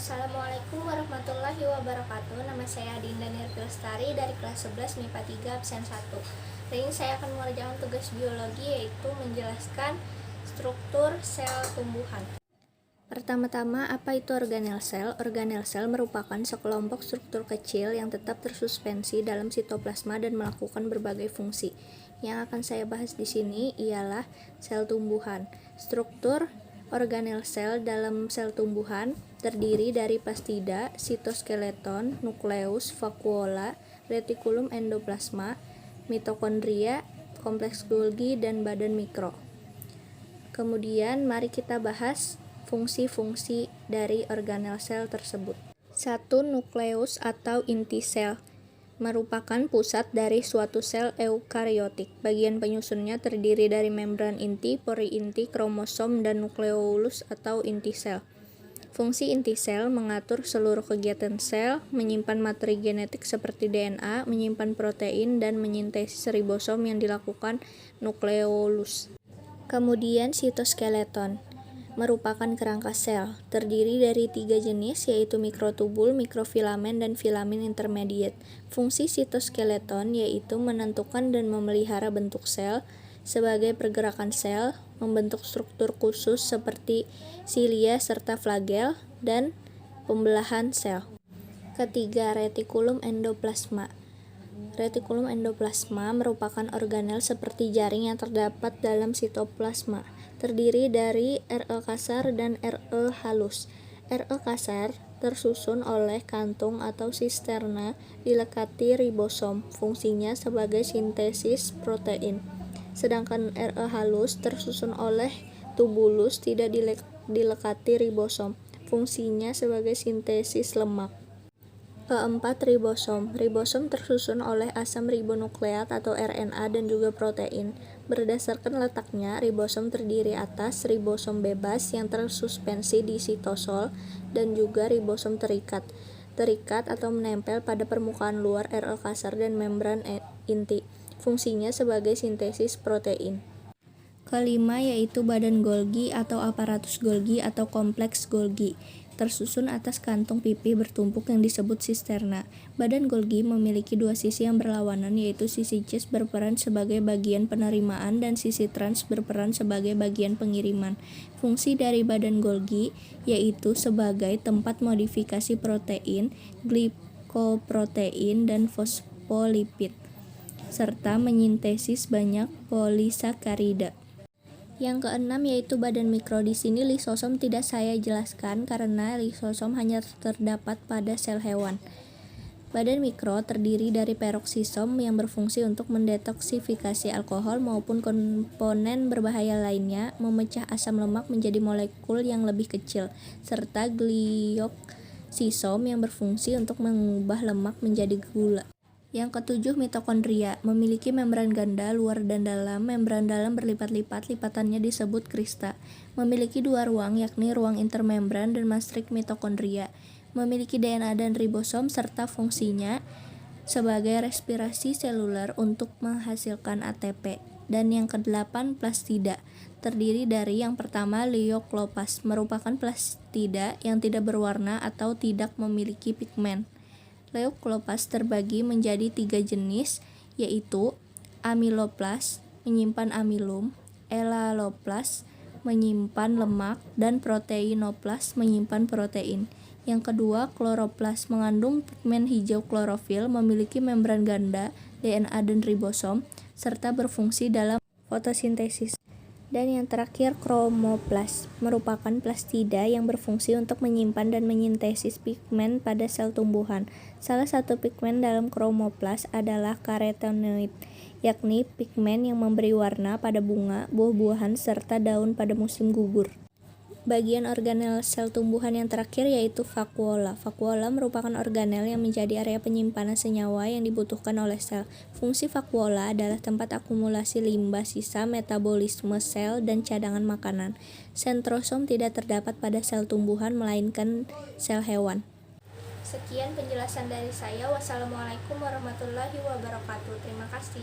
Assalamualaikum warahmatullahi wabarakatuh. Nama saya Dinda Nirti Lestari dari kelas 11 MIPA 3 absen 1. Hari ini saya akan mengerjakan tugas biologi, yaitu menjelaskan struktur sel tumbuhan. Pertama-tama, apa itu organel sel? Organel sel merupakan sekelompok struktur kecil yang tetap tersuspensi dalam sitoplasma dan melakukan berbagai fungsi. Yang akan saya bahas di sini ialah sel tumbuhan. Struktur organel sel dalam sel tumbuhan terdiri dari plastida, sitoskeleton, nukleus, vakuola, retikulum endoplasma, mitokondria, kompleks Golgi, dan badan mikro. Kemudian mari kita bahas fungsi-fungsi dari organel sel tersebut. 1. Nukleus atau inti sel merupakan pusat dari suatu sel eukariotik. Bagian penyusunnya terdiri dari membran inti, pori inti, kromosom, dan nukleolus atau inti sel. Fungsi inti sel mengatur seluruh kegiatan sel, menyimpan materi genetik seperti DNA, menyimpan protein, dan menyintesis ribosom yang dilakukan nukleolus. Kemudian sitoskeleton merupakan kerangka sel, terdiri dari 3 jenis, yaitu mikrotubul, mikrofilamen, dan filamen intermediate. Fungsi sitoskeleton yaitu menentukan dan memelihara bentuk sel, sebagai pergerakan sel, membentuk struktur khusus seperti silia serta flagel, dan pembelahan sel. Ketiga, retikulum endoplasma. Retikulum endoplasma merupakan organel seperti jaring yang terdapat dalam sitoplasma, terdiri dari RE kasar dan RE halus. RE kasar tersusun oleh kantung atau sisterna dilekati ribosom, fungsinya sebagai sintesis protein. Sedangkan RE halus tersusun oleh tubulus tidak dilekati ribosom, fungsinya sebagai sintesis lemak. Keempat, ribosom. Ribosom tersusun oleh asam ribonukleat atau RNA dan juga protein. Berdasarkan letaknya, ribosom terdiri atas ribosom bebas yang tersuspensi di sitosol dan juga ribosom terikat. Terikat atau menempel pada permukaan luar RE kasar dan membran inti. Fungsinya sebagai sintesis protein. Kelima yaitu badan Golgi atau aparatus Golgi atau kompleks Golgi, tersusun atas kantung pipih bertumpuk yang disebut sisterna. Badan Golgi memiliki dua sisi yang berlawanan, yaitu sisi cis berperan sebagai bagian penerimaan dan sisi trans berperan sebagai bagian pengiriman. Fungsi dari badan Golgi yaitu sebagai tempat modifikasi protein, glikoprotein, dan fosfolipid, serta menyintesis banyak polisakarida. Yang keenam yaitu badan mikro. Di sini lisosom tidak saya jelaskan karena lisosom hanya terdapat pada sel hewan. Badan mikro terdiri dari peroksisom yang berfungsi untuk mendetoksifikasi alkohol maupun komponen berbahaya lainnya, memecah asam lemak menjadi molekul yang lebih kecil, serta glioksisom yang berfungsi untuk mengubah lemak menjadi gula. Yang ketujuh, mitokondria. Memiliki membran ganda, luar dan dalam. Membran dalam berlipat-lipat, lipatannya disebut krista. Memiliki dua ruang, yakni ruang intermembran dan matrik mitokondria. Memiliki DNA dan ribosom, serta fungsinya sebagai respirasi seluler untuk menghasilkan ATP. Dan yang kedelapan, plastida. Terdiri dari yang pertama, leioklopas, merupakan plastida yang tidak berwarna atau tidak memiliki pigmen. Leuklopas terbagi menjadi 3 jenis, yaitu amiloplas, menyimpan amilum, elaloplas, menyimpan lemak, dan proteinoplas, menyimpan protein. Yang kedua, kloroplas, mengandung pigmen hijau klorofil, memiliki membran ganda, DNA dan ribosom, serta berfungsi dalam fotosintesis. Dan yang terakhir, kromoplas, merupakan plastida yang berfungsi untuk menyimpan dan menyintesis pigmen pada sel tumbuhan. Salah satu pigmen dalam kromoplas adalah karotenoid, yakni pigmen yang memberi warna pada bunga, buah-buahan, serta daun pada musim gugur. Bagian organel sel tumbuhan yang terakhir yaitu vakuola. Vakuola merupakan organel yang menjadi area penyimpanan senyawa yang dibutuhkan oleh sel. Fungsi vakuola adalah tempat akumulasi limbah sisa metabolisme sel dan cadangan makanan. Sentrosom tidak terdapat pada sel tumbuhan melainkan sel hewan. Sekian penjelasan dari saya. Wassalamualaikum warahmatullahi wabarakatuh. Terima kasih.